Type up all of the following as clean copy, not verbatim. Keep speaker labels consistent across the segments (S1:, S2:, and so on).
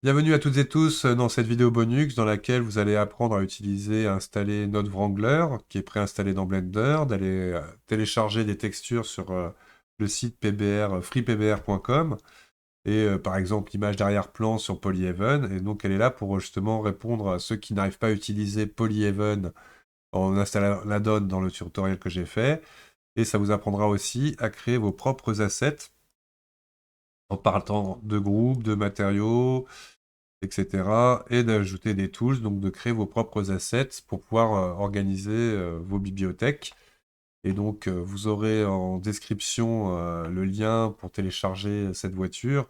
S1: Bienvenue à toutes et tous dans cette vidéo bonus dans laquelle vous allez apprendre à utiliser et à installer Node Wrangler qui est préinstallé dans Blender, d'aller télécharger des textures sur le site PBR, freepbr.com et par exemple l'image d'arrière-plan sur Polyhaven. Et donc elle est là pour justement répondre à ceux qui n'arrivent pas à utiliser Polyhaven en installant la donne dans le tutoriel que j'ai fait. Et ça vous apprendra aussi à créer vos propres assets en partant de groupes, de matériaux, etc. Et d'ajouter des tools, donc de créer vos propres assets pour pouvoir organiser vos bibliothèques. Et donc, vous aurez en description le lien pour télécharger cette voiture.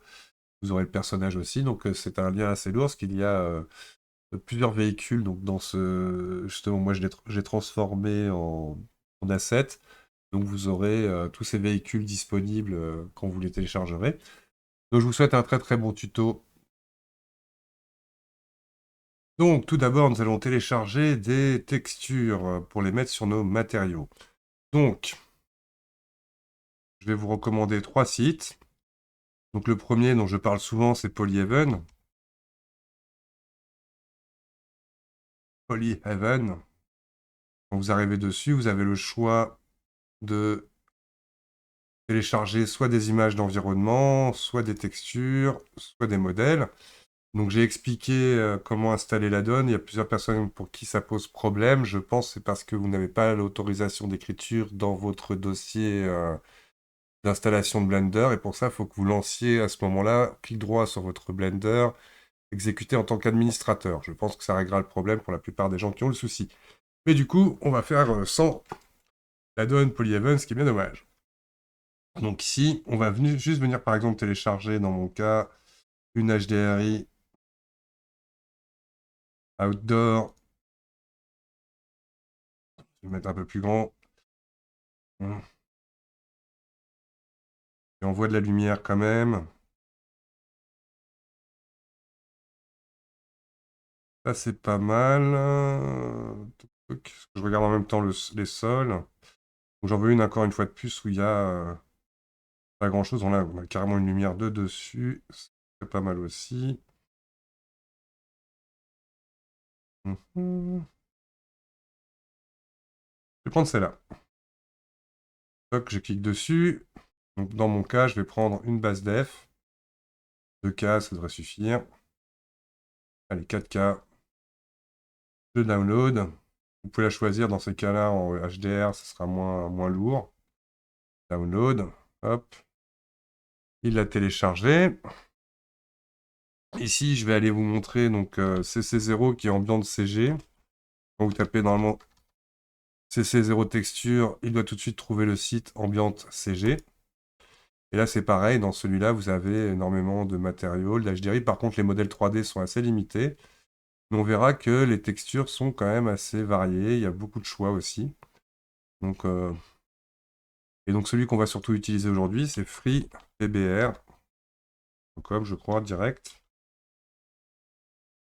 S1: Vous aurez le personnage aussi, donc c'est un lien assez lourd, parce qu'il y a plusieurs véhicules. Donc, dans ce... Justement, moi, j'ai transformé en assets. Donc, vous aurez tous ces véhicules disponibles quand vous les téléchargerez. Donc, je vous souhaite un très très bon tuto. Donc, tout d'abord, nous allons télécharger des textures pour les mettre sur nos matériaux. Donc, je vais vous recommander trois sites. Donc, le premier dont je parle souvent, c'est Polyhaven. Polyhaven. Quand vous arrivez dessus, vous avez le choix de télécharger soit des images d'environnement, soit des textures, soit des modèles. Donc, j'ai expliqué comment installer la donne. Il y a plusieurs personnes pour qui ça pose problème. Je pense que c'est parce que vous n'avez pas l'autorisation d'écriture dans votre dossier d'installation de Blender, et pour ça, il faut que vous lanciez à ce moment-là, clic droit sur votre Blender, exécuter en tant qu'administrateur. Je pense que ça réglera le problème pour la plupart des gens qui ont le souci. Mais du coup, on va faire sans la donne Polyhaven, ce qui est bien dommage. Donc ici, on va juste venir par exemple télécharger, dans mon cas, une HDRI Outdoor. Je vais mettre un peu plus grand. Et on voit de la lumière quand même. Ça, c'est pas mal. Je regarde en même temps les sols. Donc, j'en veux une encore une fois de plus où il y a pas grand-chose. On a carrément une lumière de dessus. C'est pas mal aussi. Mhm. Je vais prendre celle-là. Donc, je clique dessus. Donc, dans mon cas, je vais prendre une base def. 2K, ça devrait suffire. Allez, 4K. Je download. Vous pouvez la choisir dans ces cas-là en HDR, ce sera moins lourd. Download. Hop. Il l'a téléchargé. Ici, je vais aller vous montrer donc CC0 qui est ambiance CG. Quand vous tapez normalement CC0 texture, il doit tout de suite trouver le site ambiance CG. Et là, c'est pareil, dans celui-là, vous avez énormément de matériaux, de l'HDRI. Par contre, les modèles 3D sont assez limités. Mais on verra que les textures sont quand même assez variées. Il y a beaucoup de choix aussi. Donc, et donc, celui qu'on va surtout utiliser aujourd'hui, c'est freepbr.com, je crois, direct.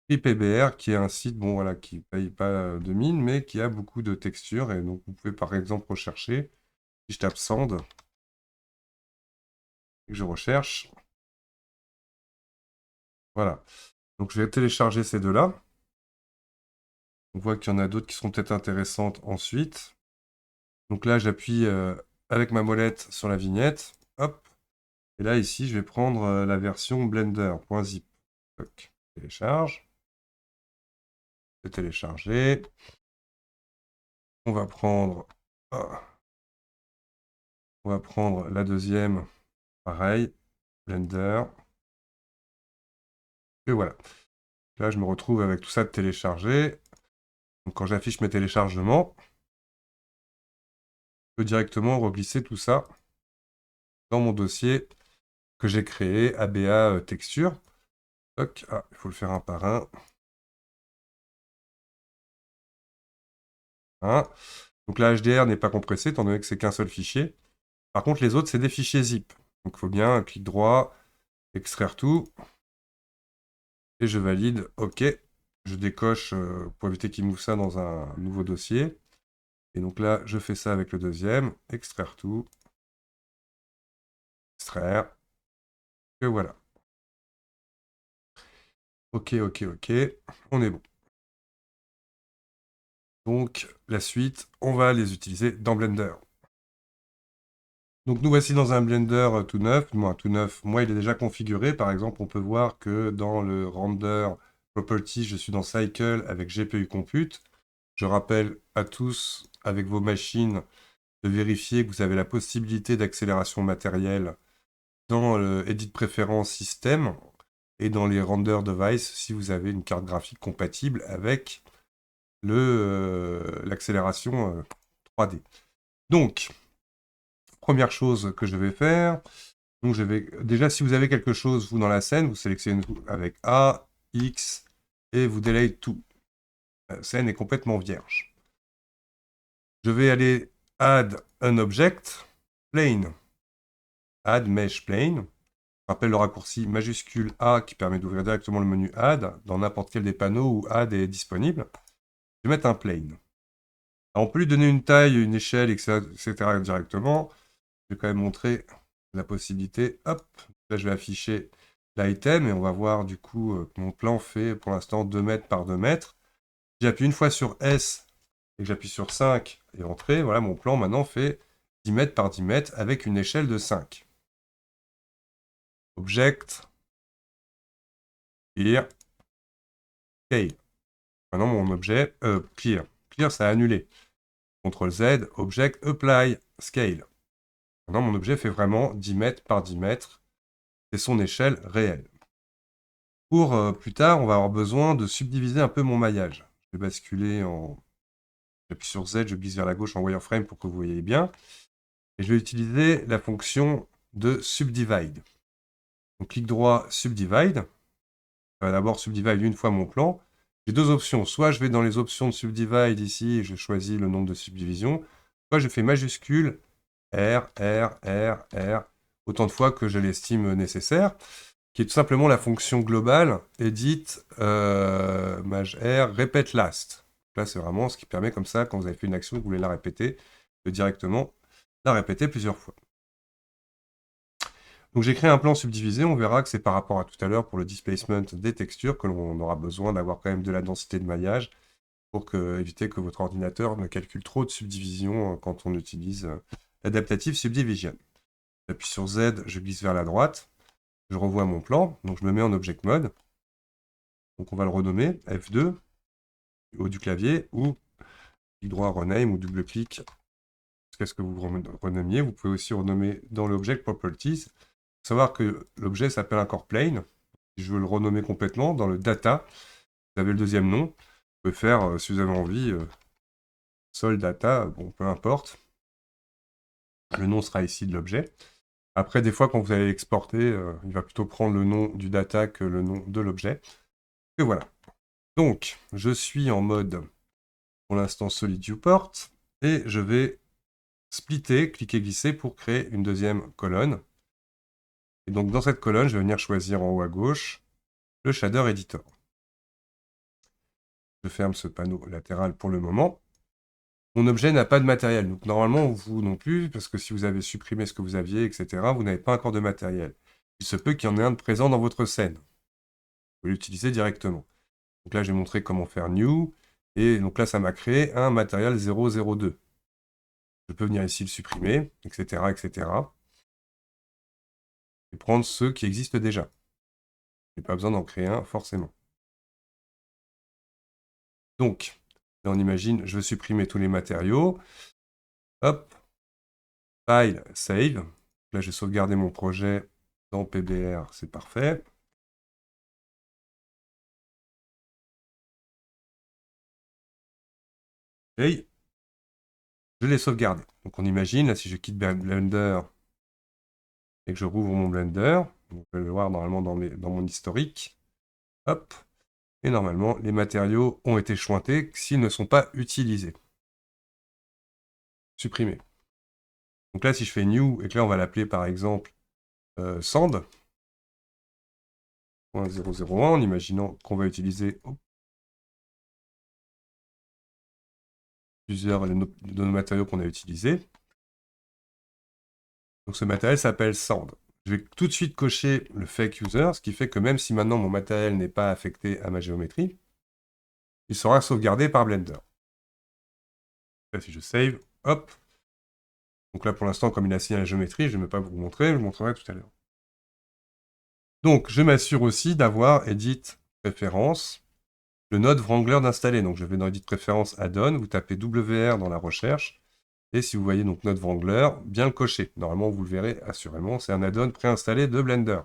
S1: FreePBR, qui est un site, bon voilà, qui paye pas de mine, mais qui a beaucoup de textures. Et donc, vous pouvez par exemple rechercher. Si je tape Sand, et que je recherche, voilà. Donc, je vais télécharger ces deux-là. On voit qu'il y en a d'autres qui seront peut-être intéressantes ensuite. Donc là, j'appuie avec ma molette sur la vignette. Hop. Et là, ici, je vais prendre la version blender.zip. Télécharge. C'est téléchargé. On va prendre... ah, on va prendre la deuxième. Pareil. Blender. Et voilà. Là, je me retrouve avec tout ça de téléchargé. Donc, quand j'affiche mes téléchargements, je peux directement reglisser tout ça dans mon dossier que j'ai créé, ABA texture. Toc. Ah, il faut le faire un par un. Hein. Donc la HDR n'est pas compressée, étant donné que c'est qu'un seul fichier. Par contre, les autres, c'est des fichiers zip. Donc il faut bien un clic droit, extraire tout. Et je valide OK. Je décoche pour éviter qu'il m'ouvre ça dans un nouveau dossier. Et donc là, je fais ça avec le deuxième. Extraire tout. Extraire. Et voilà. Ok, ok, ok. On est bon. Donc, la suite, on va les utiliser dans Blender. Donc, nous voici dans un Blender tout neuf. Moi, il est déjà configuré. Par exemple, on peut voir que dans le Render Properties, je suis dans Cycle avec GPU Compute. Je rappelle à tous, avec vos machines, de vérifier que vous avez la possibilité d'accélération matérielle dans le Edit Préférences Système et dans les Render Device si vous avez une carte graphique compatible avec l'accélération 3D. Donc, première chose que je vais faire, donc déjà si vous avez quelque chose vous dans la scène, vous sélectionnez tout avec A, X et vous délayez tout. La scène est complètement vierge. Je vais aller Add an object, plane, Add mesh plane. Je rappelle le raccourci majuscule A qui permet d'ouvrir directement le menu Add dans n'importe quel des panneaux où Add est disponible. Je vais mettre un plane. Alors, on peut lui donner une taille, une échelle, etc. directement. Je vais quand même montrer la possibilité. Hop, là je vais afficher l'item et on va voir du coup que mon plan fait pour l'instant 2 mètres par 2 mètres. J'appuie une fois sur S et que j'appuie sur 5 et Entrée, voilà, mon plan maintenant fait 10 mètres par 10 mètres avec une échelle de 5. Object, Clear, Scale. Maintenant mon objet, Clear. Clear, ça a annulé. CTRL Z, Object, Apply, Scale. Maintenant mon objet fait vraiment 10 mètres par 10 mètres. C'est son échelle réelle. Pour plus tard, on va avoir besoin de subdiviser un peu mon maillage. Je vais basculer en... J'appuie sur Z, je glisse vers la gauche en wireframe pour que vous voyez bien. Et je vais utiliser la fonction de subdivide. Donc clic droit, subdivide. Je vais d'abord subdivide une fois mon plan. J'ai deux options. Soit je vais dans les options de subdivide ici et je choisis le nombre de subdivisions. Soit je fais majuscule R, R, R, R, autant de fois que je l'estime nécessaire, qui est tout simplement la fonction globale edit maj R repeat last. Là, c'est vraiment ce qui permet comme ça, quand vous avez fait une action, que vous voulez la répéter, de directement la répéter plusieurs fois. Donc j'ai créé un plan subdivisé, on verra que c'est par rapport à tout à l'heure pour le displacement des textures que l'on aura besoin d'avoir quand même de la densité de maillage pour éviter que votre ordinateur ne calcule trop de subdivisions quand on utilise l'adaptative subdivision. J'appuie sur Z, je glisse vers la droite, je revois mon plan, donc je me mets en object mode. Donc on va le renommer F2 au haut du clavier ou clic droit rename ou double-clic jusqu'à ce que vous renommiez. Vous pouvez aussi renommer dans l'object properties. Il faut savoir que l'objet s'appelle encore plane. Si je veux le renommer complètement, dans le data, vous avez le deuxième nom. Vous pouvez faire, si vous avez envie, sol data, bon, peu importe. Le nom sera ici de l'objet. Après, des fois, quand vous allez l'exporter, il va plutôt prendre le nom du data que le nom de l'objet. Et voilà. Donc, je suis en mode, pour l'instant, solid viewport. Et je vais splitter, cliquer, glisser pour créer une deuxième colonne. Et donc, dans cette colonne, je vais venir choisir en haut à gauche le Shader Editor. Je ferme ce panneau latéral pour le moment. Mon objet n'a pas de matériel. Donc, normalement, vous non plus, parce que si vous avez supprimé ce que vous aviez, etc., vous n'avez pas encore de matériel. Il se peut qu'il y en ait un de présent dans votre scène. Vous pouvez l'utiliser directement. Donc là, j'ai montré comment faire New. Et donc là, ça m'a créé un matériel 002. Je peux venir ici le supprimer, etc., etc. Et prendre ceux qui existent déjà. Je n'ai pas besoin d'en créer un forcément. Donc, là, on imagine, je veux supprimer tous les matériaux. Hop. File, save. Là, j'ai sauvegardé mon projet dans PBR, c'est parfait. Et je l'ai sauvegardé. Donc, on imagine, là, si je quitte Blender et que je rouvre mon Blender, vous pouvez le voir normalement dans mon historique. Hop. Et normalement, les matériaux ont été chointés s'ils ne sont pas utilisés. Supprimés. Donc là, si je fais New, et que là, on va l'appeler par exemple Sand, 001, en imaginant qu'on va utiliser plusieurs de nos matériaux qu'on a utilisés. Donc ce matériel s'appelle Sand. Je vais tout de suite cocher le fake user, ce qui fait que même si maintenant mon matériel n'est pas affecté à ma géométrie, il sera sauvegardé par Blender. Là, si je save, hop. Donc là, pour l'instant, comme il a assigné la géométrie, je ne vais pas vous montrer, je vous montrerai tout à l'heure. Donc, je m'assure aussi d'avoir Edit Préférences, le node Wrangler d'installer. Donc, je vais dans Edit Préférences Add-on, vous tapez WR dans la recherche, et si vous voyez donc node Wrangler, bien le cocher. Normalement, vous le verrez assurément, c'est un add-on préinstallé de Blender.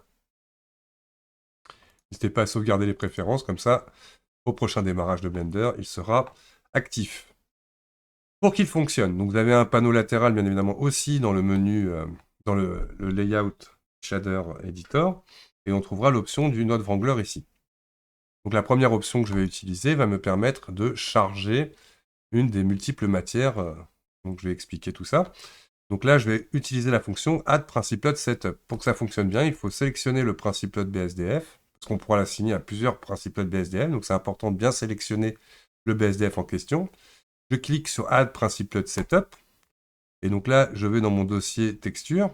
S1: N'hésitez pas à sauvegarder les préférences, comme ça, au prochain démarrage de Blender, il sera actif. Pour qu'il fonctionne, donc vous avez un panneau latéral, bien évidemment, aussi dans le menu, dans le Layout Shader Editor, et on trouvera l'option du node Wrangler ici. Donc la première option que je vais utiliser va me permettre de charger une des multiples matières, donc je vais expliquer tout ça. Donc là, je vais utiliser la fonction Add Principal Load Setup. Pour que ça fonctionne bien, il faut sélectionner le Principal Load BSDF, parce qu'on pourra l'assigner à plusieurs Principal Load BSDF, donc c'est important de bien sélectionner le BSDF en question. Je clique sur Add Principal Load Setup, et donc là, je vais dans mon dossier texture,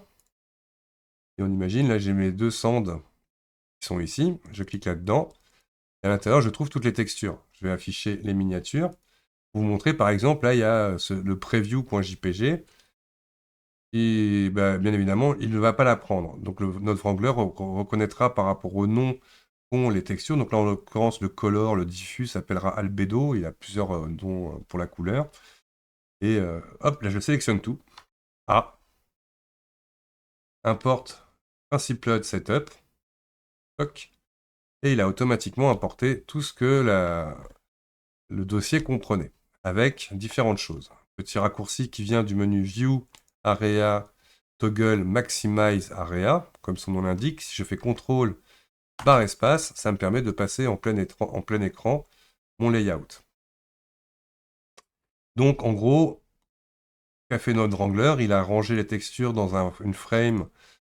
S1: et on imagine, là j'ai mes deux sands qui sont ici, je clique là-dedans, et à l'intérieur, je trouve toutes les textures. Je vais afficher les miniatures. Pour vous montrer, par exemple, là, il y a le preview.jpg, et bah, bien évidemment, il ne va pas la prendre. Donc notre Wrangler reconnaîtra par rapport au nom qu'ont les textures. Donc là, en l'occurrence, le color, le diffus s'appellera albedo. Il a plusieurs noms pour la couleur. Et hop, là, je sélectionne tout. Ah, importe Principal Setup. Toc. Et il a automatiquement importé tout ce que le dossier comprenait, avec différentes choses. Petit raccourci qui vient du menu View, Area, Toggle, Maximize Area, comme son nom l'indique. Si je fais CTRL, barre espace, ça me permet de passer en plein écran mon layout. Donc en gros, qu'a fait notre Wrangler, il a rangé les textures dans une frame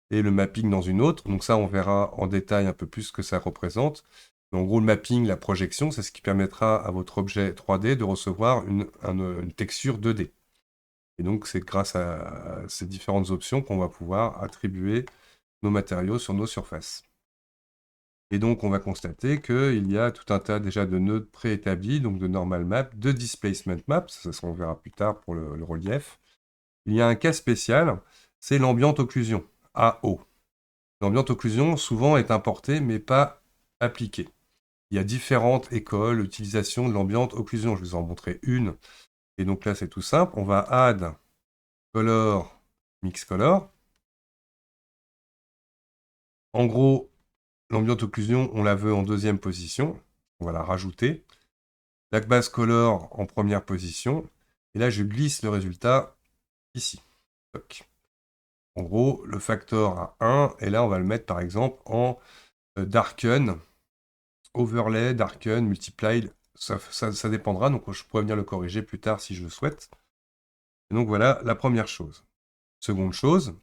S1: et le mapping dans une autre. Donc ça, on verra en détail un peu plus ce que ça représente. Mais en gros, le mapping, la projection, c'est ce qui permettra à votre objet 3D de recevoir une texture 2D. Et donc, c'est grâce à ces différentes options qu'on va pouvoir attribuer nos matériaux sur nos surfaces. Et donc, on va constater qu'il y a tout un tas déjà de nœuds préétablis, donc de normal map, de displacement map, ça on verra plus tard pour le relief. Il y a un cas spécial, c'est l'ambient occlusion, AO. L'ambient occlusion, souvent, est importé, mais pas appliqué. Il y a différentes écoles d'utilisation de l'ambient occlusion. Je vais vous en montrer une. Et donc là, c'est tout simple. On va add color, mix color. En gros, l'ambient occlusion, on la veut en deuxième position. On va la rajouter. La base color en première position. Et là, je glisse le résultat ici. Toc. En gros, le factor à 1. Et là, on va le mettre, par exemple, en darken, overlay, darken, multiplied. Ça dépendra. Donc, je pourrais venir le corriger plus tard si je le souhaite. Et donc, voilà la première chose. Seconde chose,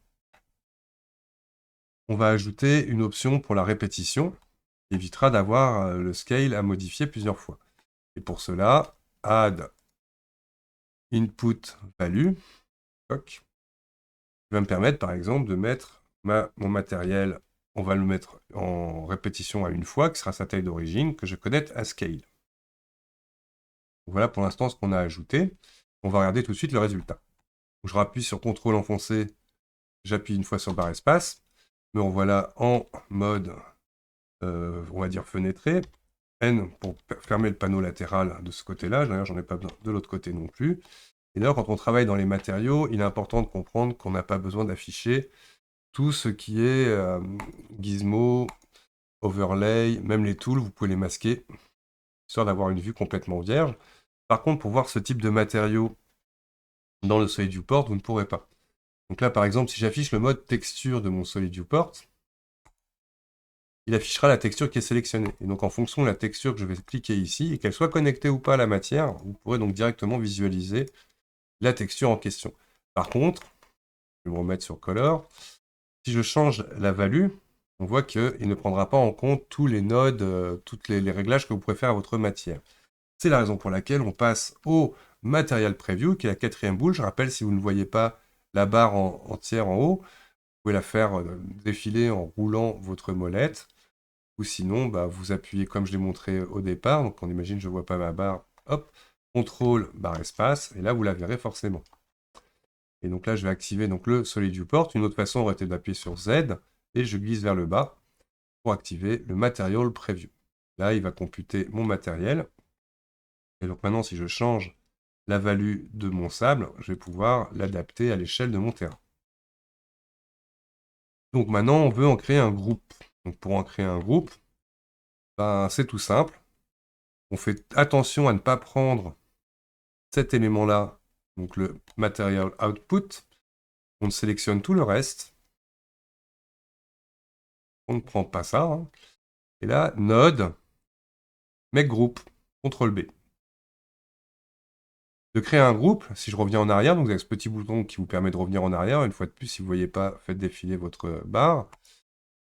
S1: on va ajouter une option pour la répétition, qui évitera d'avoir le scale à modifier plusieurs fois. Et pour cela, add input value, qui va me permettre par exemple de mettre mon matériel, on va le mettre en répétition à une fois, qui sera sa taille d'origine, que je connecte à scale. Voilà pour l'instant ce qu'on a ajouté. On va regarder tout de suite le résultat. Je rappuie sur CTRL enfoncé, j'appuie une fois sur barre espace, me revoilà en mode on va dire fenêtré, N pour fermer le panneau latéral de ce côté-là, d'ailleurs j'en ai pas besoin de l'autre côté non plus. Et d'ailleurs quand on travaille dans les matériaux, il est important de comprendre qu'on n'a pas besoin d'afficher tout ce qui est gizmo, overlay, même les tools, vous pouvez les masquer, histoire d'avoir une vue complètement vierge. Par contre, pour voir ce type de matériaux dans le Solid Viewport, vous ne pourrez pas. Donc là par exemple, si j'affiche le mode texture de mon Solid Viewport, il affichera la texture qui est sélectionnée. Et donc en fonction de la texture que je vais cliquer ici, et qu'elle soit connectée ou pas à la matière, vous pourrez donc directement visualiser la texture en question. Par contre, je vais me remettre sur Color, si je change la value, on voit qu'il ne prendra pas en compte tous les nodes, tous les réglages que vous pouvez faire à votre matière. C'est la raison pour laquelle on passe au Material Preview, qui est la quatrième boule. Je rappelle, si vous ne voyez pas la barre entière en haut, vous pouvez la faire défiler en roulant votre molette. Ou sinon, bah, vous appuyez comme je l'ai montré au départ. Donc on imagine, je ne vois pas ma barre. Hop, contrôle, barre espace. Et là, vous la verrez forcément. Et donc là, je vais activer donc, le Solid Viewport. Une autre façon aurait été d'appuyer sur Z. Et je glisse vers le bas pour activer le Material Preview. Là, il va computer mon matériel. Et donc maintenant, si je change la value de mon sable, je vais pouvoir l'adapter à l'échelle de mon terrain. Donc maintenant, on veut en créer un groupe. Donc pour en créer un groupe, ben, c'est tout simple. On fait attention à ne pas prendre cet élément-là, donc le Material Output. On sélectionne tout le reste. On ne prend pas ça. Hein. Et là, Node, Make Group, CTRL B. De créer un groupe, si je reviens en arrière, donc vous avez ce petit bouton qui vous permet de revenir en arrière. Une fois de plus, si vous ne voyez pas, faites défiler votre barre.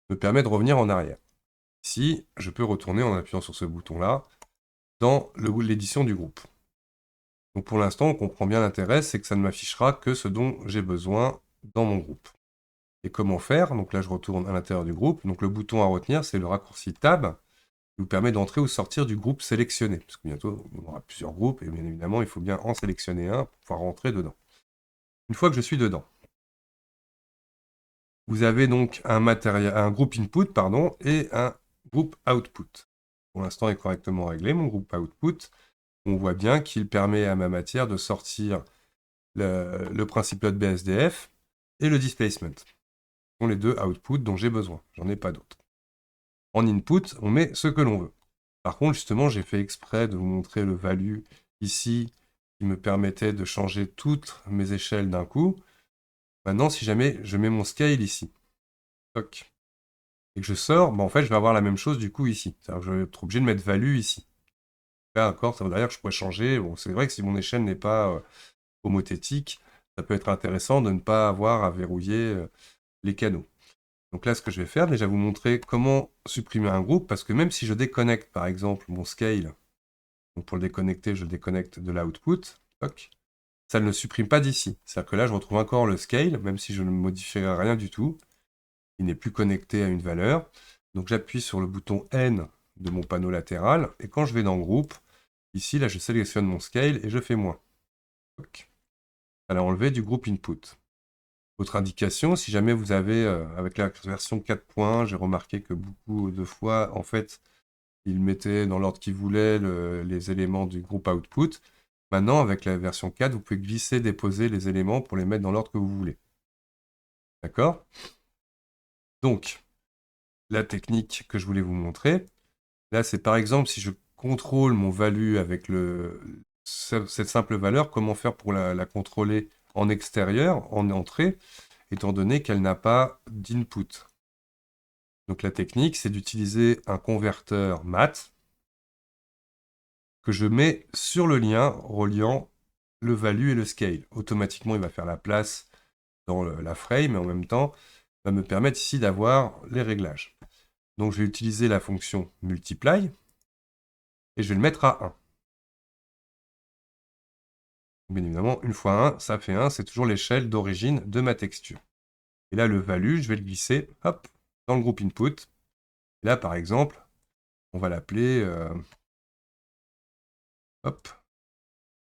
S1: Me permet de revenir en arrière. Ici, je peux retourner en appuyant sur ce bouton-là dans l'édition du groupe. Donc pour l'instant, on comprend bien l'intérêt, c'est que ça ne m'affichera que ce dont j'ai besoin dans mon groupe. Et comment faire? Donc là, je retourne à l'intérieur du groupe. Donc le bouton à retenir, c'est le raccourci Tab, qui vous permet d'entrer ou sortir du groupe sélectionné. Parce que bientôt, on aura plusieurs groupes, et bien évidemment, il faut bien en sélectionner un pour pouvoir rentrer dedans. Une fois que je suis dedans, vous avez donc un groupe input et un groupe output. Pour l'instant, est correctement réglé, mon groupe output. On voit bien qu'il permet à ma matière de sortir le principal BSDF et le displacement. Ce sont les deux outputs dont j'ai besoin. J'en ai pas d'autres. En input, on met ce que l'on veut. Par contre, justement, j'ai fait exprès de vous montrer le value ici qui me permettait de changer toutes mes échelles d'un coup. Maintenant, si jamais je mets mon scale ici, toc, et que je sors, en fait, je vais avoir la même chose du coup ici. C'est-à-dire que je vais être obligé de mettre value ici. Là encore, ça veut dire que je pourrais changer. Bon, c'est vrai que si mon échelle n'est pas homothétique, ça peut être intéressant de ne pas avoir à verrouiller les canaux. Donc là, ce que je vais faire, déjà vous montrer comment supprimer un groupe, parce que même si je déconnecte, par exemple, mon scale, donc pour le déconnecter, je déconnecte de l'output, ça ne le supprime pas d'ici. C'est-à-dire que là, je retrouve encore le scale, même si je ne modifierai rien du tout. Il n'est plus connecté à une valeur. Donc j'appuie sur le bouton N de mon panneau latéral, et quand je vais dans groupe, ici, là, je sélectionne mon scale et je fais moins. Ça l'a enlevé du groupe input. Autre indication, si jamais vous avez, avec la version 4.1, j'ai remarqué que beaucoup de fois, en fait, il mettait dans l'ordre qu'il voulait les éléments du groupe output. Maintenant, avec la version 4, vous pouvez glisser, déposer les éléments pour les mettre dans l'ordre que vous voulez. D'accord? Donc, la technique que je voulais vous montrer, là, c'est par exemple, si je contrôle mon value avec cette simple valeur, comment faire pour la contrôler en extérieur, en entrée, étant donné qu'elle n'a pas d'input. Donc la technique, c'est d'utiliser un converteur mat que je mets sur le lien reliant le value et le scale. Automatiquement, il va faire la place dans la frame, et en même temps, va me permettre ici d'avoir les réglages. Donc je vais utiliser la fonction multiply, et je vais le mettre à 1. Bien évidemment, 1 fois 1, ça fait 1, c'est toujours l'échelle d'origine de ma texture. Et là, le value, je vais le glisser, hop, dans le groupe input. Et là, par exemple, on va l'appeler, hop,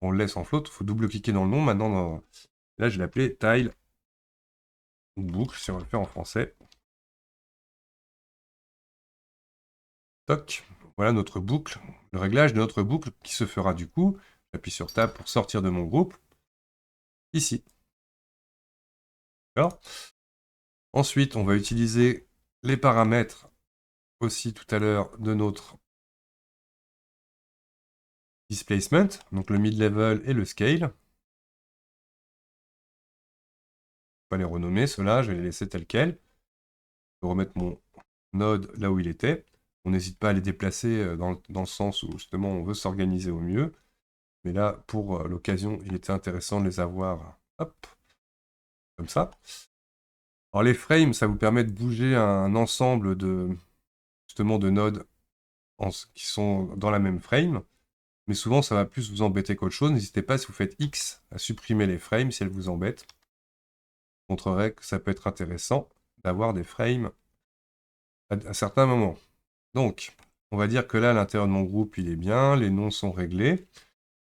S1: on le laisse en float, il faut double-cliquer dans le nom. Maintenant, là, je vais l'appeler tile ou boucle, si on va le faire en français. Toc, voilà notre boucle, le réglage de notre boucle qui se fera du coup. J'appuie sur Tab pour sortir de mon groupe, ici. D'accord. Ensuite, on va utiliser les paramètres aussi tout à l'heure de notre displacement, donc le mid-level et le scale. On va les renommer, ceux-là, je vais les laisser tels quels. Je vais remettre mon node là où il était. On n'hésite pas à les déplacer dans le sens où justement on veut s'organiser au mieux. Mais là, pour l'occasion, il était intéressant de les avoir, hop, comme ça. Alors les frames, ça vous permet de bouger un ensemble justement de nodes qui sont dans la même frame. Mais souvent, ça va plus vous embêter qu'autre chose. N'hésitez pas, si vous faites X, à supprimer les frames si elles vous embêtent. montrerai que ça peut être intéressant d'avoir des frames à certains moments. Donc, on va dire que là, l'intérieur de mon groupe, il est bien, les noms sont réglés.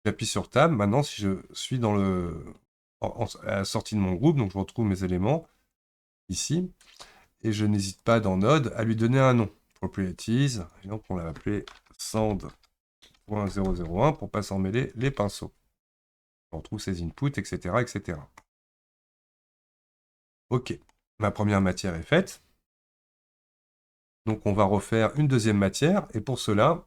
S1: J'appuie sur Tab. Maintenant, si je suis dans à la sortie de mon groupe, donc je retrouve mes éléments ici, et je n'hésite pas dans Node à lui donner un nom. Properties, et donc on l'a appelé sand.001 pour pas s'en mêler les pinceaux. On retrouve ses inputs, etc., etc. Ok, ma première matière est faite. Donc on va refaire une deuxième matière, et pour cela,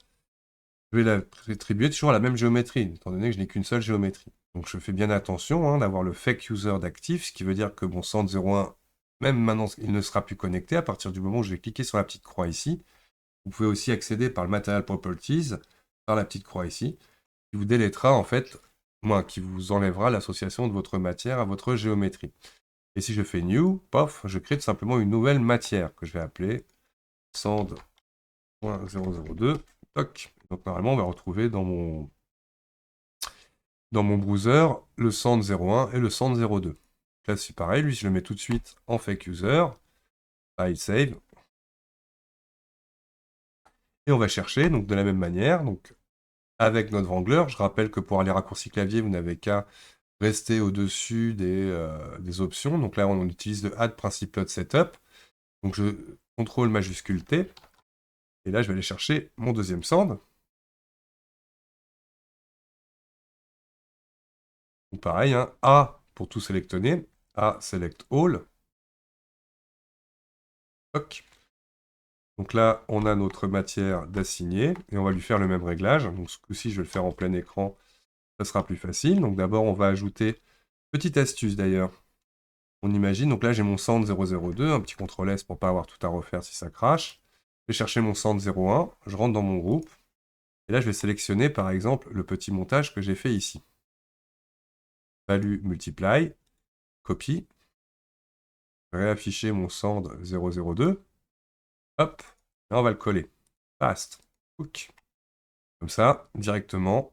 S1: je vais la attribuer toujours à la même géométrie, étant donné que je n'ai qu'une seule géométrie. Donc je fais bien attention d'avoir le fake user d'actif, ce qui veut dire que mon sand01, même maintenant, il ne sera plus connecté à partir du moment où je vais cliquer sur la petite croix ici. Vous pouvez aussi accéder par le Material Properties, par la petite croix ici, qui vous délétera en fait, qui vous enlèvera l'association de votre matière à votre géométrie. Et si je fais New, pof, je crée tout simplement une nouvelle matière que je vais appeler sand.002. Toc. Donc normalement, on va retrouver dans mon browser le sand01 et le sand02. Là, c'est pareil, lui, je le mets tout de suite en fake user. File save. Et on va chercher, donc de la même manière, donc avec notre Wrangler. Je rappelle que pour aller raccourci clavier, vous n'avez qu'à rester au-dessus des options. Donc là, on utilise le add principal setup. Donc je contrôle majuscule T. Et là, je vais aller chercher mon deuxième sand. Donc pareil, A pour tout sélectionner. A select all. OK. Donc là, on a notre matière d'assigner. Et on va lui faire le même réglage. Donc ce coup-ci, je vais le faire en plein écran. Ça sera plus facile. Donc d'abord, on va ajouter, petite astuce d'ailleurs, on imagine, donc là j'ai mon sand 002, un petit CTRL S pour pas avoir tout à refaire si ça crache. Je vais chercher mon sand 01, je rentre dans mon groupe, et là je vais sélectionner par exemple le petit montage que j'ai fait ici. Value multiply, copie, réafficher mon sand 002, hop, et on va le coller. Paste, hook. Comme ça, directement,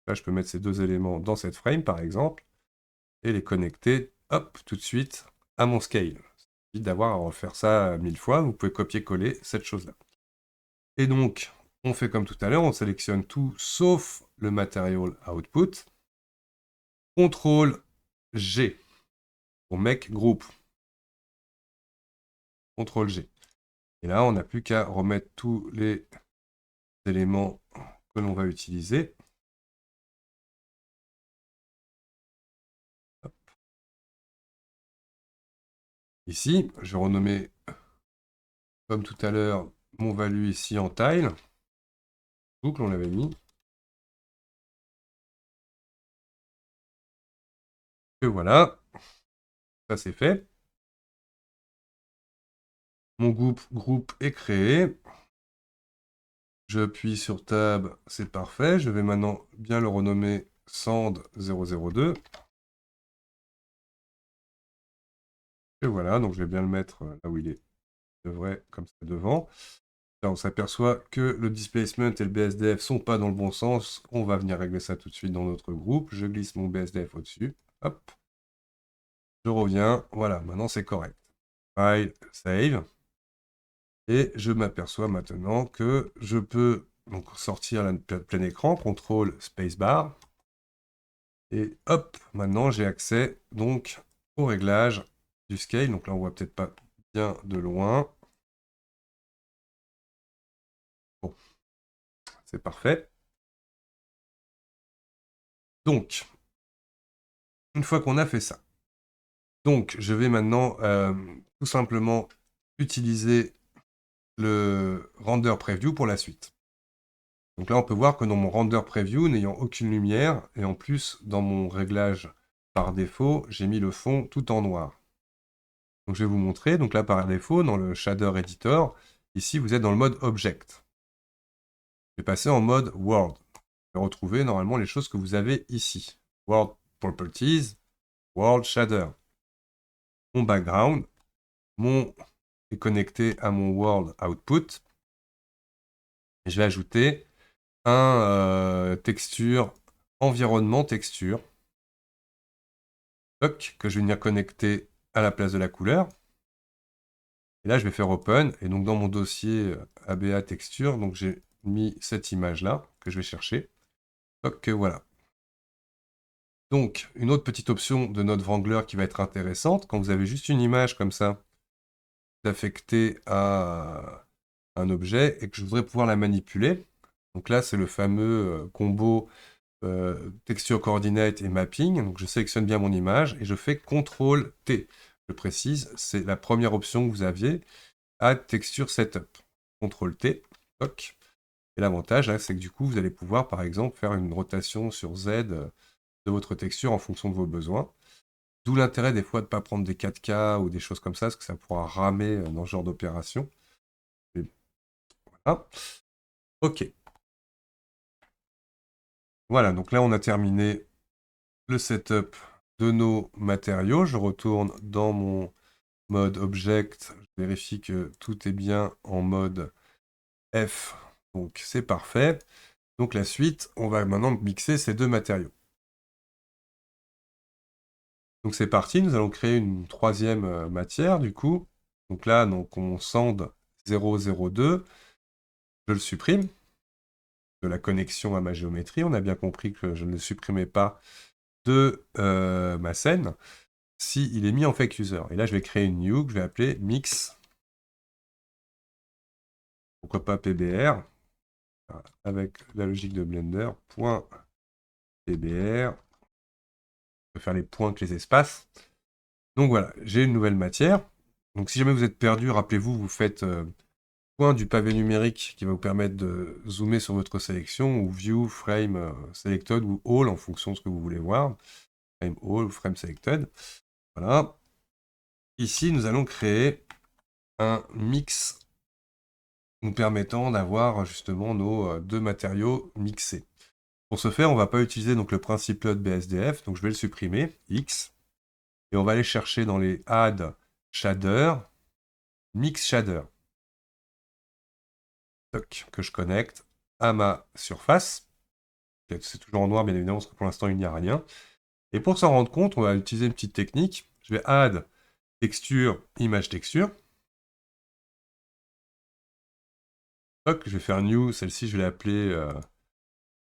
S1: là je peux mettre ces deux éléments dans cette frame par exemple, et les connecter, hop, tout de suite à mon scale. Vite d'avoir à refaire ça 1000 fois, vous pouvez copier-coller cette chose-là. Et donc, on fait comme tout à l'heure, on sélectionne tout sauf le Material Output. CTRL G pour Make Group. CTRL G. Et là, on n'a plus qu'à remettre tous les éléments que l'on va utiliser. Hop. Ici, je vais renommer, comme tout à l'heure, mon value ici en tile. Donc, on l'avait mis. Et voilà, ça c'est fait. Mon groupe est créé. Je appuie sur Tab, c'est parfait. Je vais maintenant bien le renommer Sand002. Et voilà, donc je vais bien le mettre là où il est. Il devrait, comme ça, devant. Là, on s'aperçoit que le displacement et le BSDF sont pas dans le bon sens. On va venir régler ça tout de suite dans notre groupe. Je glisse mon BSDF au-dessus. Hop. Je reviens. Voilà, maintenant c'est correct. File, save. Et je m'aperçois maintenant que je peux donc sortir la plein écran, CTRL spacebar. Et hop, maintenant j'ai accès donc au réglage du scale. Donc là on voit peut-être pas bien de loin. Bon, c'est parfait. Donc, une fois qu'on a fait ça, donc je vais maintenant tout simplement utiliser le render preview pour la suite. Donc là, on peut voir que dans mon render preview, n'ayant aucune lumière, et en plus, dans mon réglage par défaut, j'ai mis le fond tout en noir. Donc je vais vous montrer, donc là par défaut, dans le shader editor, ici vous êtes dans le mode object. Je vais passer en mode world. Vous retrouver normalement les choses que vous avez ici. World properties, world shader. Mon background, est connecté à mon world output. Et je vais ajouter un texture, environnement texture. Que je vais venir connecter à la place de la couleur. Et là, je vais faire Open. Et donc, dans mon dossier ABA texture, donc j'ai mis cette image-là que je vais chercher. Ok, voilà. Donc, une autre petite option de notre Wrangler qui va être intéressante, quand vous avez juste une image comme ça, affectée à un objet, et que je voudrais pouvoir la manipuler. Donc là, c'est le fameux combo texture coordinate et mapping. Donc je sélectionne bien mon image et je fais CTRL-T. Je précise, c'est la première option que vous aviez, Add Texture Setup. CTRL-T, toc. Et l'avantage, c'est que du coup, vous allez pouvoir, par exemple, faire une rotation sur Z de votre texture en fonction de vos besoins. D'où l'intérêt des fois de ne pas prendre des 4K ou des choses comme ça, parce que ça pourra ramer dans ce genre d'opération. Voilà. Ok. Voilà, donc là, on a terminé le setup de nos matériaux. Je retourne dans mon mode Object. Je vérifie que tout est bien en mode F. Donc, c'est parfait. Donc, la suite, on va maintenant mixer ces deux matériaux. Donc c'est parti, nous allons créer une troisième matière du coup. Donc là, on sand 002, je le supprime de la connexion à ma géométrie. On a bien compris que je ne supprimais pas de ma scène s'il est mis en fake user. Et là, je vais créer une new que je vais appeler mix, pourquoi pas PBR, avec la logique de Blender, point PBR. Je vais faire les points que les espaces. Donc voilà, j'ai une nouvelle matière. Donc si jamais vous êtes perdu, rappelez-vous, vous faites point du pavé numérique qui va vous permettre de zoomer sur votre sélection, ou View, Frame, Selected, ou All, en fonction de ce que vous voulez voir. Frame All ou Frame Selected. Voilà. Ici, nous allons créer un mix nous permettant d'avoir justement nos deux matériaux mixés. Pour ce faire, on ne va pas utiliser donc, le principe load BSDF, donc je vais le supprimer, X, et on va aller chercher dans les Add Shader, Mix Shader. Que je connecte à ma surface. C'est toujours en noir, bien évidemment, parce que pour l'instant, il n'y a rien. Et pour s'en rendre compte, on va utiliser une petite technique. Je vais add texture, image texture. Je vais faire new. Celle-ci, je vais l'appeler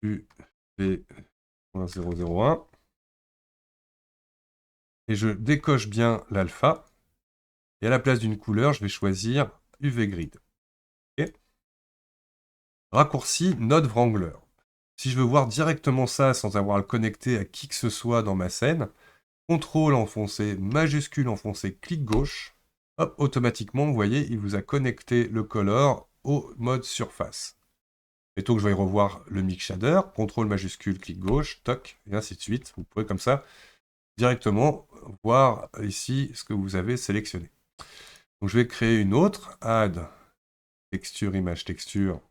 S1: UV.001. Et je décoche bien l'alpha. Et à la place d'une couleur, je vais choisir UV Grid. Okay. Raccourci Node Wrangler. Si je veux voir directement ça sans avoir à le connecter à qui que ce soit dans ma scène, CTRL enfoncé, majuscule enfoncé, clic gauche, hop, automatiquement, vous voyez, il vous a connecté le color au mode surface. Mettons que je vais revoir le mix shader, CTRL majuscule, clic gauche, toc, et ainsi de suite. Vous pouvez comme ça directement voir ici ce que vous avez sélectionné. Donc je vais créer une autre, add texture, image texture,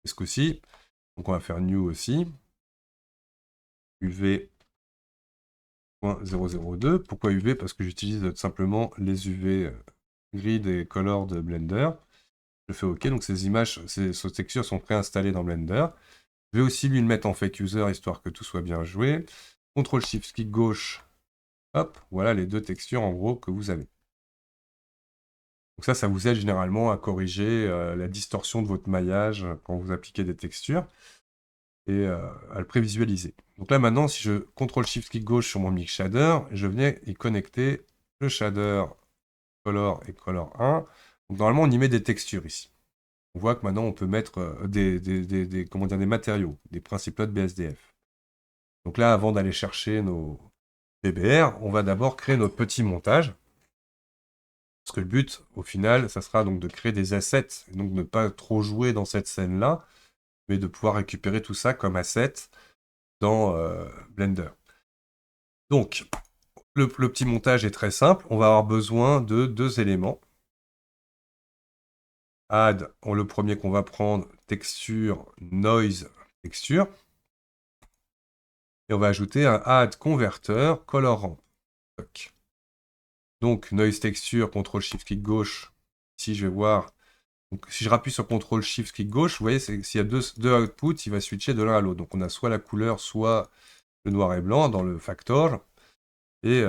S1: ce coup-ci. Donc on va faire new aussi, UV 002. Pourquoi UV? Parce que j'utilise simplement les UV grid et color de Blender. Je fais OK, donc ces images, ces textures sont préinstallées dans Blender. Je vais aussi lui le mettre en fake user, histoire que tout soit bien joué. CTRL-SHIFT, clic gauche, hop, voilà les deux textures en gros que vous avez. Donc ça vous aide généralement à corriger la distorsion de votre maillage quand vous appliquez des textures et à le prévisualiser. Donc là maintenant, si je CTRL-SHIFT, clic gauche sur mon mix shader, je venais y connecter le shader color et color 1. Donc normalement, on y met des textures ici. On voit que maintenant, on peut mettre des matériaux, des principes de BSDF. Donc là, avant d'aller chercher nos PBR, on va d'abord créer notre petit montage. Parce que le but, au final, ça sera donc de créer des assets, et donc ne pas trop jouer dans cette scène-là, mais de pouvoir récupérer tout ça comme asset dans Blender. Donc, le petit montage est très simple. On va avoir besoin de deux éléments. Add, le premier qu'on va prendre, texture, noise, texture. Et on va ajouter un add converter, color ramp. Donc, noise texture, CTRL-SHIFT, clic gauche. Ici, je vais voir. Donc, si je rappuie sur CTRL-SHIFT, clic gauche, vous voyez, s'il y a deux outputs, il va switcher de l'un à l'autre. Donc, on a soit la couleur, soit le noir et blanc dans le factor. Et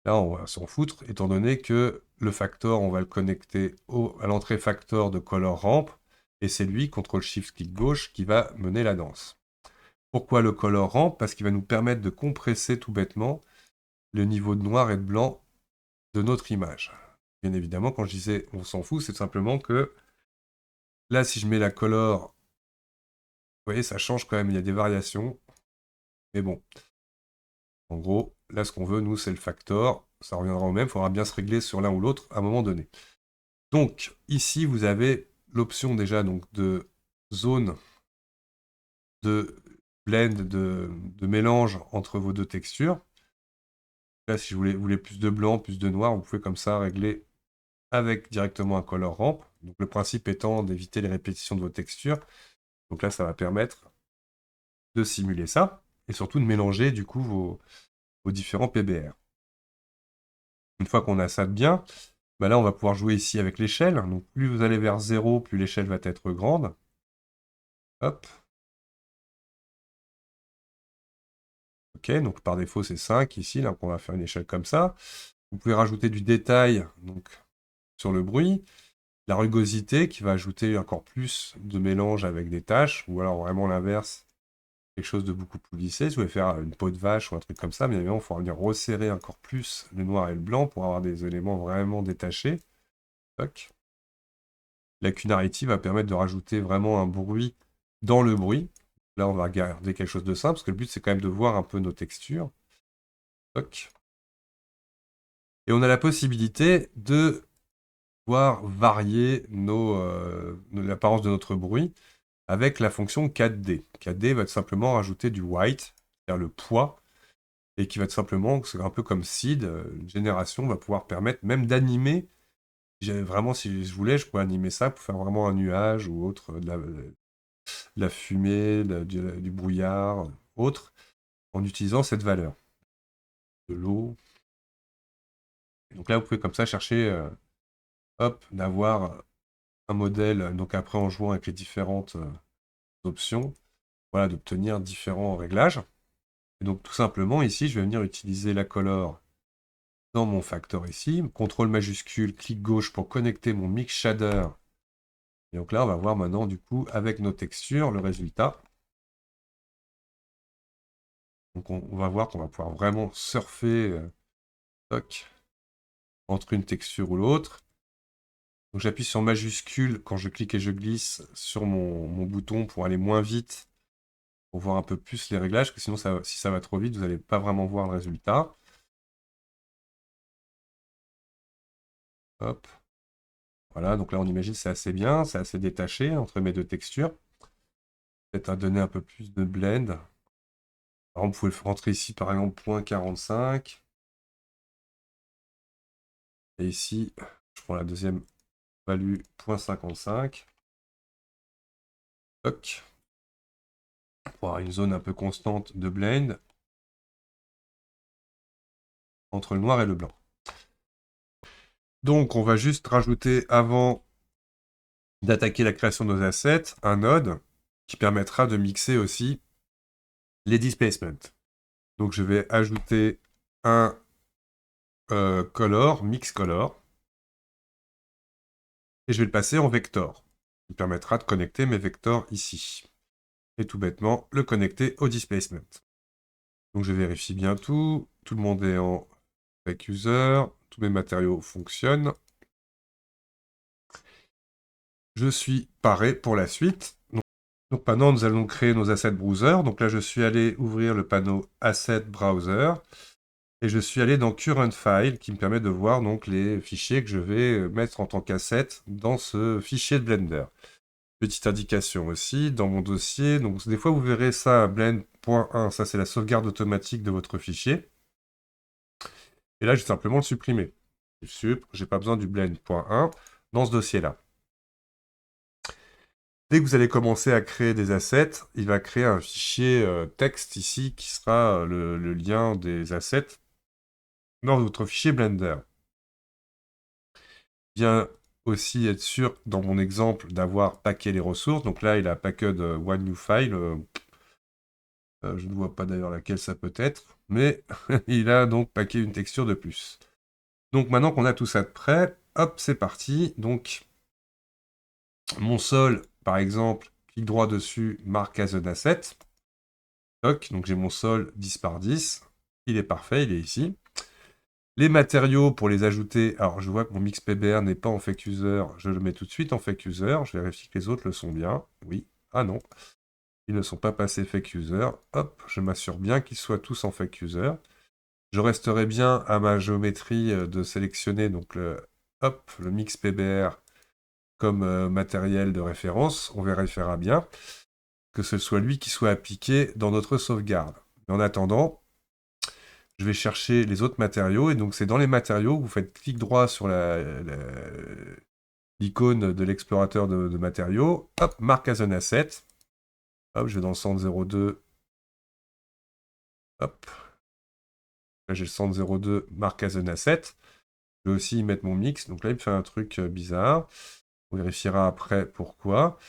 S1: Là, on va s'en foutre, étant donné que le factor, on va le connecter à l'entrée factor de color ramp, et c'est lui, CTRL-SHIFT-clic gauche, qui va mener la danse. Pourquoi le color ramp? Parce qu'il va nous permettre de compresser tout bêtement le niveau de noir et de blanc de notre image. Bien évidemment, quand je disais on s'en fout, c'est simplement que là, si je mets la color, vous voyez, ça change quand même, il y a des variations. Mais bon, en gros, là, ce qu'on veut, nous, c'est le factor. Ça reviendra au même, il faudra bien se régler sur l'un ou l'autre à un moment donné. Donc, ici, vous avez l'option déjà donc, de zone de blend, de mélange entre vos deux textures. Là, si vous voulez plus de blanc, plus de noir, vous pouvez comme ça régler avec directement un color ramp. Donc, le principe étant d'éviter les répétitions de vos textures. Donc là, ça va permettre de simuler ça et surtout de mélanger du coup vos différents PBR. Une fois qu'on a ça de bien, bah là, on va pouvoir jouer ici avec l'échelle. Donc, plus vous allez vers 0, plus l'échelle va être grande. Hop. Ok, donc par défaut, c'est 5 ici. Là, on va faire une échelle comme ça. Vous pouvez rajouter du détail donc, sur le bruit. La rugosité qui va ajouter encore plus de mélange avec des taches. Ou alors vraiment l'inverse, quelque chose de beaucoup plus lissé. Si vous voulez faire une peau de vache ou un truc comme ça, bien évidemment, il faut venir resserrer encore plus le noir et le blanc pour avoir des éléments vraiment détachés. Toc. La Cunarity va permettre de rajouter vraiment un bruit dans le bruit. Là, on va garder quelque chose de simple, parce que le but, c'est quand même de voir un peu nos textures. Toc. Et on a la possibilité de pouvoir varier l'apparence de notre bruit avec la fonction 4D. 4D va tout simplement rajouter du white, c'est-à-dire le poids, et qui va tout simplement, c'est un peu comme seed, une génération va pouvoir permettre même d'animer. Vraiment, si je voulais, je pourrais animer ça pour faire vraiment un nuage ou autre, de la fumée, du brouillard, autre, en utilisant cette valeur. De l'eau. Donc là, vous pouvez comme ça chercher, hop, d'avoir un modèle, donc après en jouant avec les différentes options, voilà, d'obtenir différents réglages. Et donc tout simplement, ici, je vais venir utiliser la color dans mon factor ici, CTRL majuscule, clic gauche pour connecter mon mix shader. Et donc là, on va voir maintenant, du coup, avec nos textures, le résultat. Donc on va voir qu'on va pouvoir vraiment surfer entre une texture ou l'autre. Donc j'appuie sur majuscule quand je clique et je glisse sur mon bouton pour aller moins vite, pour voir un peu plus les réglages, parce que sinon, si ça va trop vite, vous n'allez pas vraiment voir le résultat. Hop. Voilà, donc là on imagine c'est assez bien, c'est assez détaché entre mes deux textures. Peut-être à donner un peu plus de blend. Par exemple, vous pouvez rentrer ici par exemple 0.45. Et ici, je prends la deuxième value 0.55. Toc. Pour avoir une zone un peu constante de blend entre le noir et le blanc. Donc on va juste rajouter avant d'attaquer la création de nos assets un node qui permettra de mixer aussi les displacements. Donc je vais ajouter un color, mix color, et je vais le passer en vector, qui permettra de connecter mes vectors ici. Et tout bêtement, le connecter au displacement. Donc je vérifie bien tout le monde est en Spec User, tous mes matériaux fonctionnent. Je suis paré pour la suite. Donc maintenant, nous allons créer nos assets browser. Donc là, je suis allé ouvrir le panneau Asset Browser. Et je suis allé dans Current File, qui me permet de voir donc les fichiers que je vais mettre en tant qu'asset dans ce fichier de Blender. Petite indication aussi, dans mon dossier, donc des fois vous verrez ça, blend.1, ça c'est la sauvegarde automatique de votre fichier. Et là, je vais simplement le supprimer. J'ai pas besoin du blend.1 dans ce dossier-là. Dès que vous allez commencer à créer des assets, il va créer un fichier texte ici qui sera le lien des assets dans votre fichier Blender. Bien aussi être sûr, dans mon exemple, d'avoir packé les ressources. Donc là, il a packed one new file. Je ne vois pas d'ailleurs laquelle ça peut être, mais il a donc packé une texture de plus. Donc maintenant qu'on a tout ça de prêt, hop, c'est parti. Donc mon sol, par exemple, clic droit dessus, marque as an asset. Toc, donc j'ai mon sol 10 par 10. Il est parfait, il est ici. Les matériaux pour les ajouter, alors je vois que mon mix PBR n'est pas en fake user, je le mets tout de suite en fake user, je vérifie que les autres le sont bien. Oui, ah non, ils ne sont pas passés fake user. Hop, je m'assure bien qu'ils soient tous en fake user. Je resterai bien à ma géométrie de sélectionner donc le mix PBR comme matériel de référence. On vérifiera bien que ce soit lui qui soit appliqué dans notre sauvegarde. Mais en attendant, je vais chercher les autres matériaux, et donc c'est dans les matériaux que vous faites clic droit sur l'icône de l'explorateur de matériaux, hop, marque as an asset, hop, je vais dans le centre 02, hop, là j'ai le centre 02, marque as an asset, je vais aussi y mettre mon mix, donc là il me fait un truc bizarre, on vérifiera après pourquoi.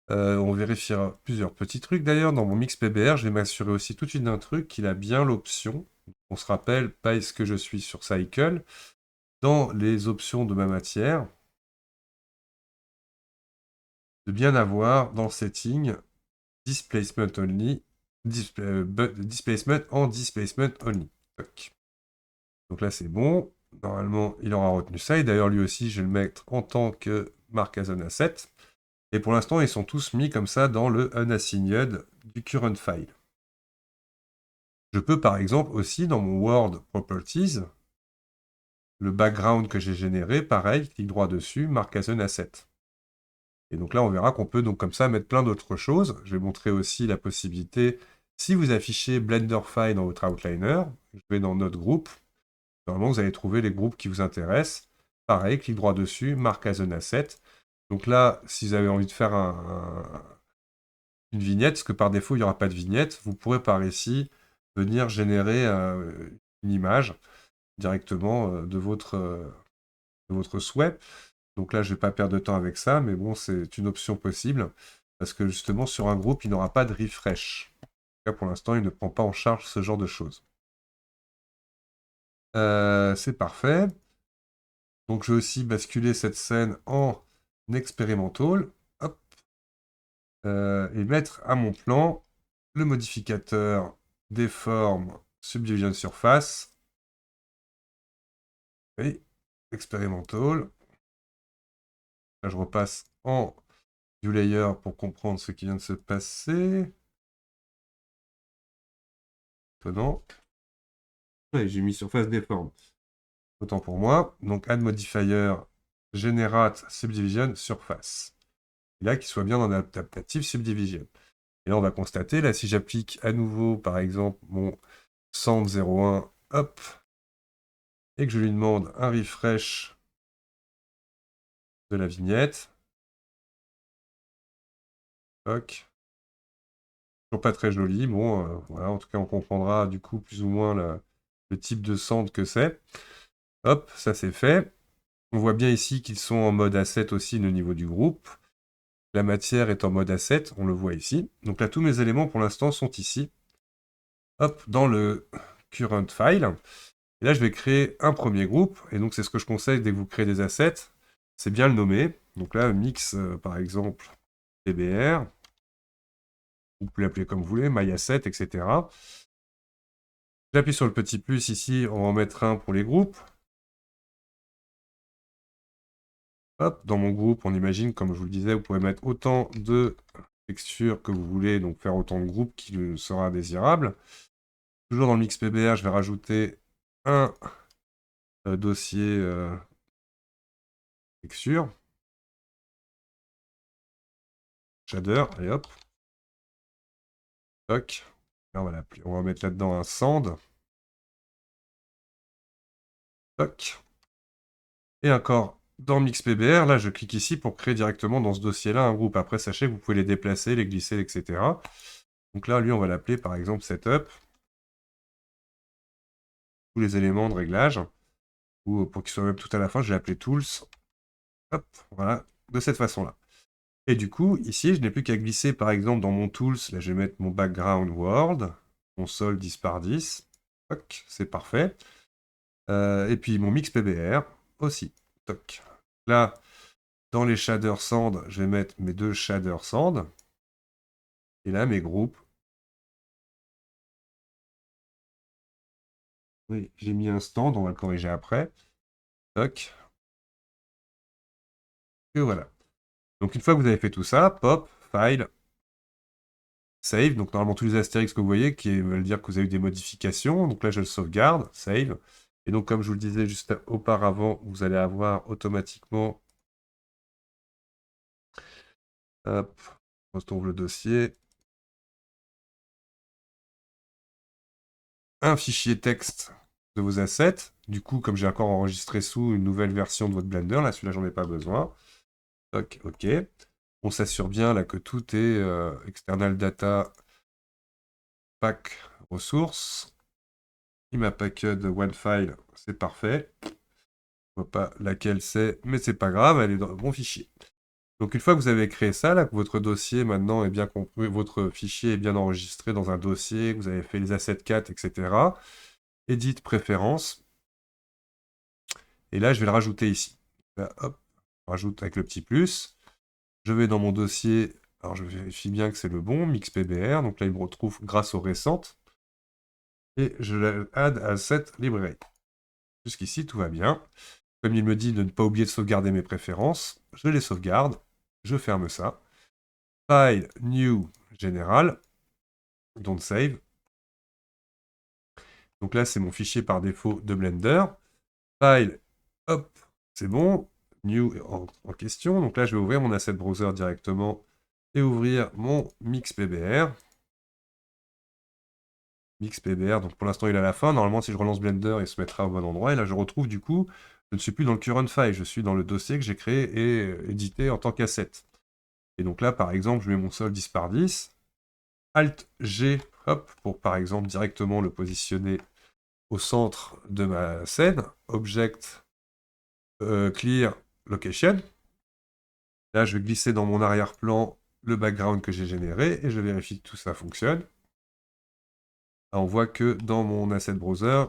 S1: On vérifiera plusieurs petits trucs. D'ailleurs, dans mon mix PBR, je vais m'assurer aussi tout de suite d'un truc, qu'il a bien l'option. On se rappelle, pas est-ce que je suis sur Cycle. Dans les options de ma matière, de bien avoir dans Setting, Displacement Only, Displacement en Displacement Only. Toc. Donc là, c'est bon. Normalement, il aura retenu ça. Et d'ailleurs, lui aussi, je vais le mettre en tant que marque as an asset. Et pour l'instant, ils sont tous mis comme ça dans le unassigned du current file. Je peux par exemple aussi dans mon World Properties, le background que j'ai généré, pareil, clic droit dessus, marque as an asset. Et donc là, on verra qu'on peut donc comme ça mettre plein d'autres choses. Je vais montrer aussi la possibilité, si vous affichez Blender File dans votre Outliner, je vais dans notre groupe, normalement vous allez trouver les groupes qui vous intéressent. Pareil, clic droit dessus, marque as an asset. Donc là, si vous avez envie de faire une vignette, parce que par défaut, il n'y aura pas de vignette, vous pourrez par ici venir générer une image directement de votre souhait. Donc là, je ne vais pas perdre de temps avec ça, mais bon, c'est une option possible, parce que justement, sur un groupe, il n'aura pas de refresh. Là, pour l'instant, il ne prend pas en charge ce genre de choses. C'est parfait. Donc je vais aussi basculer cette scène en expérimental. Hop. Et mettre à mon plan le modificateur Deform Subdivision Surface. Et expérimental. Là, je repasse en view layer pour comprendre ce qui vient de se passer. Étonnant. Ouais, j'ai mis surface Deform. Autant pour moi. Donc add modifier generate subdivision surface. Et là, qu'il soit bien dans l'adaptative subdivision. Et là, on va constater, là, si j'applique à nouveau, par exemple, mon centre 01, hop, et que je lui demande un refresh de la vignette, ok, toujours pas très joli, bon, voilà, en tout cas, on comprendra du coup plus ou moins le type de centre que c'est. Hop, ça c'est fait. On voit bien ici qu'ils sont en mode asset aussi au niveau du groupe. La matière est en mode asset, on le voit ici. Donc là, tous mes éléments pour l'instant sont ici. Hop, dans le current file. Et là, je vais créer un premier groupe. Et donc, c'est ce que je conseille dès que vous créez des assets. C'est bien le nommer. Donc là, mix, par exemple, PBR. Vous pouvez l'appeler comme vous voulez, myasset, etc. J'appuie sur le petit plus ici, on va en mettre un pour les groupes. Hop, dans mon groupe, on imagine, comme je vous le disais, vous pouvez mettre autant de textures que vous voulez, donc faire autant de groupes qui sera désirable. Toujours dans le mix PBR, je vais rajouter un dossier texture. Shader, et hop. Toc. Là, on va mettre là-dedans un sand. Toc. Et encore dans Mix PBR, là je clique ici pour créer directement dans ce dossier-là un groupe. Après, sachez que vous pouvez les déplacer, les glisser, etc. Donc là, lui, on va l'appeler par exemple Setup. Tous les éléments de réglage. Ou pour qu'il soit même tout à la fin, je vais l'appeler Tools. Hop, voilà, de cette façon-là. Et du coup, ici, je n'ai plus qu'à glisser par exemple dans mon Tools. Là, je vais mettre mon background world. mon sol 10 par 10. Toc, c'est parfait. Et puis mon mix PBR aussi. Toc. Là, dans les shaders sand, je vais mettre mes 2 shaders sand. Et là, mes groupes. Oui, j'ai mis un stand, on va le corriger après. Toc. Et voilà. Donc une fois que vous avez fait tout ça, pop, file, save. Donc normalement tous les astérix que vous voyez qui veulent dire que vous avez eu des modifications. Donc là je le sauvegarde, save. Et donc comme je vous le disais juste auparavant, vous allez avoir automatiquement... Hop, on retrouve le dossier. Un fichier texte de vos assets. Du coup, comme j'ai encore enregistré sous une nouvelle version de votre Blender, là celui-là j'en ai pas besoin. Ok, ok. On s'assure bien là que tout est external data pack ressources. Il m'a packed one file, c'est parfait. Je vois pas laquelle c'est, mais c'est pas grave, elle est dans le bon fichier. Donc une fois que vous avez créé ça, là, que votre dossier maintenant est bien compris, votre fichier est bien enregistré dans un dossier, que vous avez fait les assets 4, etc. Edit préférences. Et là, je vais le rajouter ici. Là, hop, je rajoute avec le petit plus. Je vais dans mon dossier, alors je vérifie bien que c'est le bon, mixpbr. Donc là, il me retrouve grâce aux récentes. Et je l'add à cette librairie. Jusqu'ici, tout va bien. Comme il me dit de ne pas oublier de sauvegarder mes préférences, je les sauvegarde, je ferme ça. File, New, General, Don't Save. Donc là, c'est mon fichier par défaut de Blender. File, hop, c'est bon. New en question. Donc là, je vais ouvrir mon Asset Browser directement et ouvrir mon MixPBR. MixPBR, donc pour l'instant, il est à la fin. Normalement, si je relance Blender, il se mettra au bon endroit. Et là, je retrouve du coup, je ne suis plus dans le current file, je suis dans le dossier que j'ai créé et édité en tant qu'asset. Et donc là, par exemple, je mets mon sol 10 par 10. Alt G, hop, pour par exemple directement le positionner au centre de ma scène. Object Clear Location. Là, je vais glisser dans mon arrière-plan le background que j'ai généré et je vérifie que tout ça fonctionne. Là, on voit que dans mon Asset Browser,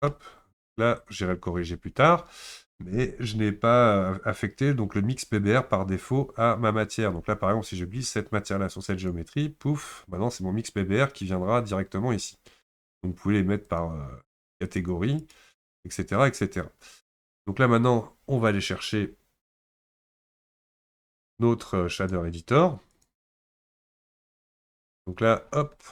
S1: hop, là, j'irai le corriger plus tard, mais je n'ai pas affecté donc le mix PBR par défaut à ma matière. Donc là, par exemple, si je glisse cette matière-là sur cette géométrie, pouf, maintenant c'est mon mix PBR qui viendra directement ici. Donc vous pouvez les mettre par catégorie, etc., etc. Donc là, maintenant, on va aller chercher notre shader editor. Donc là, hop,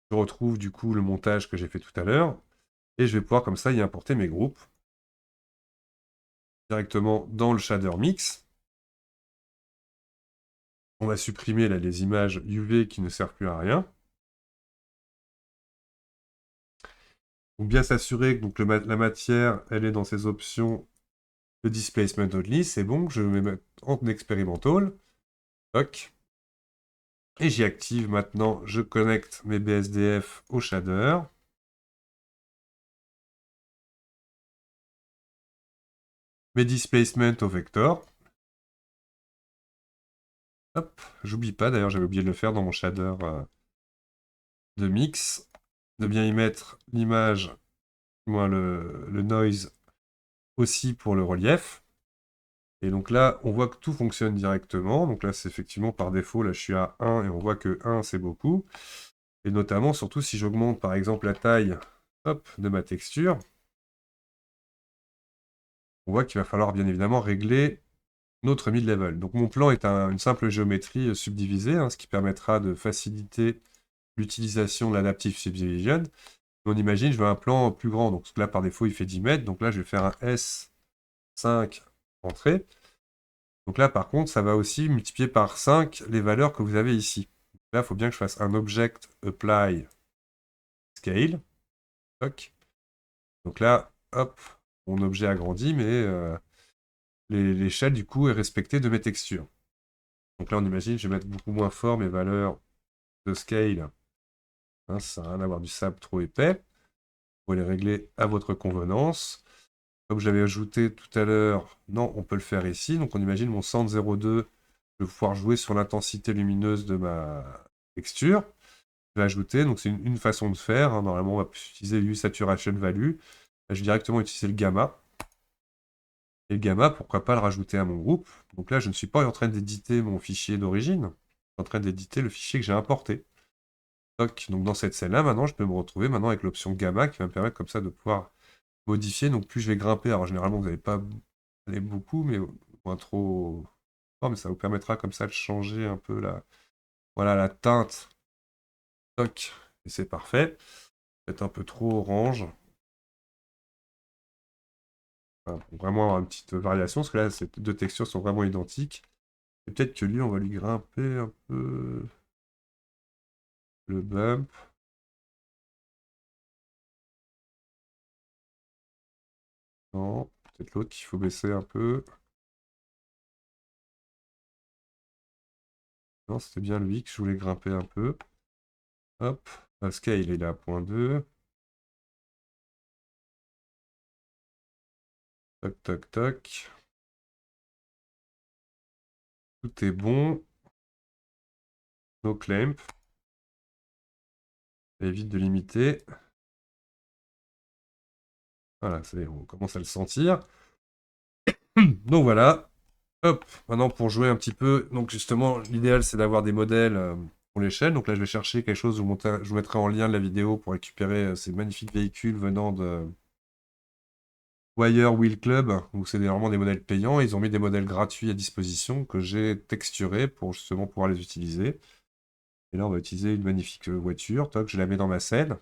S1: je retrouve du coup le montage que j'ai fait tout à l'heure. Et je vais pouvoir comme ça y importer mes groupes directement dans le shader mix. On va supprimer là, les images UV qui ne servent plus à rien. Donc bien s'assurer que donc, la matière, elle est dans ses options de displacement only. C'est bon, je vais mettre en experimental. Toc. Et j'y active maintenant, je connecte mes BSDF au shader. Mes displacements au vector. Hop, j'oublie pas, d'ailleurs j'avais oublié de le faire dans mon shader de mix, de bien y mettre l'image, moins le noise aussi pour le relief. Et donc là, on voit que tout fonctionne directement. Donc là, c'est effectivement par défaut, là je suis à 1 et on voit que 1 c'est beaucoup. Et notamment, surtout si j'augmente par exemple la taille hop, de ma texture, on voit qu'il va falloir bien évidemment régler notre mid-level. Donc mon plan est une simple géométrie subdivisée, hein, ce qui permettra de faciliter l'utilisation de l'adaptive subdivision. On imagine, je veux un plan plus grand. Donc là, par défaut, il fait 10 mètres. Donc là, je vais faire un S5 entrée. Donc là, par contre, ça va aussi multiplier par 5 les valeurs que vous avez ici. Là, il faut bien que je fasse un object apply scale. Toc. Donc là, hop, mon objet agrandit, mais l'échelle, du coup, est respectée de mes textures. Donc là, on imagine, je vais mettre beaucoup moins fort mes valeurs de scale. Hein, ça sert à rien d'avoir du sable trop épais. Vous pouvez les régler à votre convenance. Comme je l'avais ajouté tout à l'heure, non, on peut le faire ici. Donc on imagine mon centre 0,2, je vais pouvoir jouer sur l'intensité lumineuse de ma texture. Je vais ajouter, donc c'est une façon de faire, hein. Normalement, on va plus utiliser Hue Saturation Value. Là, je vais directement utiliser le gamma. Et le gamma, pourquoi pas le rajouter à mon groupe. Donc là, je ne suis pas en train d'éditer mon fichier d'origine. Je suis en train d'éditer le fichier que j'ai importé. Toc. Donc dans cette scène-là, maintenant, je peux me retrouver maintenant avec l'option gamma qui va me permettre comme ça de pouvoir modifier. Donc plus je vais grimper, alors généralement, vous n'allez pas aller beaucoup, mais moins trop fort, mais ça vous permettra comme ça de changer un peu voilà, la teinte. Toc. Et c'est parfait. Peut-être un peu trop orange. Voilà, pour vraiment avoir une petite variation, parce que là, ces deux textures sont vraiment identiques. Et peut-être que lui, on va lui grimper un peu le bump. Non, peut-être l'autre qu'il faut baisser un peu. Non, c'était bien lui que je voulais grimper un peu. Hop, le scale, il est à 0.2. Toc, toc, toc. Tout est bon. No clamp. Évite de limiter. Voilà, on commence à le sentir. Donc voilà. Hop, maintenant pour jouer un petit peu. Donc justement, l'idéal c'est d'avoir des modèles pour l'échelle. Donc là, je vais chercher quelque chose. Je vous mettrai en lien de la vidéo pour récupérer ces magnifiques véhicules venant de Wire Wheel Club, où c'est vraiment des modèles payants. Ils ont mis des modèles gratuits à disposition que j'ai texturés pour justement pouvoir les utiliser. Et là, on va utiliser une magnifique voiture. Toc, je la mets dans ma scène.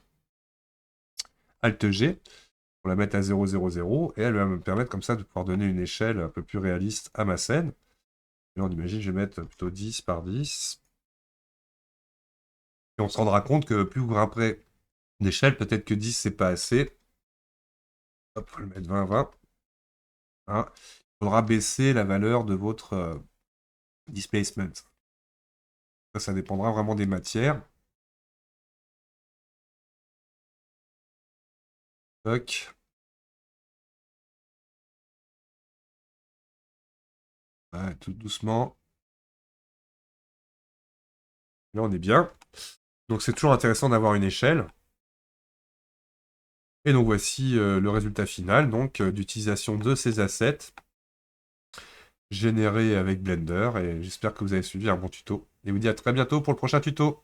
S1: Alt G, pour la mettre à 0,00. Et elle va me permettre comme ça de pouvoir donner une échelle un peu plus réaliste à ma scène. Et là, on imagine, je vais mettre plutôt 10 par 10. Et on se rendra compte que plus vous grimperez d'échelle, peut-être que 10, c'est pas assez. Hop, on va le mettre 20-20. Hein. Il faudra baisser la valeur de votre displacement. Ça dépendra vraiment des matières. Toc. Ouais, tout doucement. Là, on est bien. Donc, c'est toujours intéressant d'avoir une échelle. Et donc, voici le résultat final d'utilisation de ces assets générés avec Blender. Et j'espère que vous avez suivi un bon tuto. Et je vous dis à très bientôt pour le prochain tuto.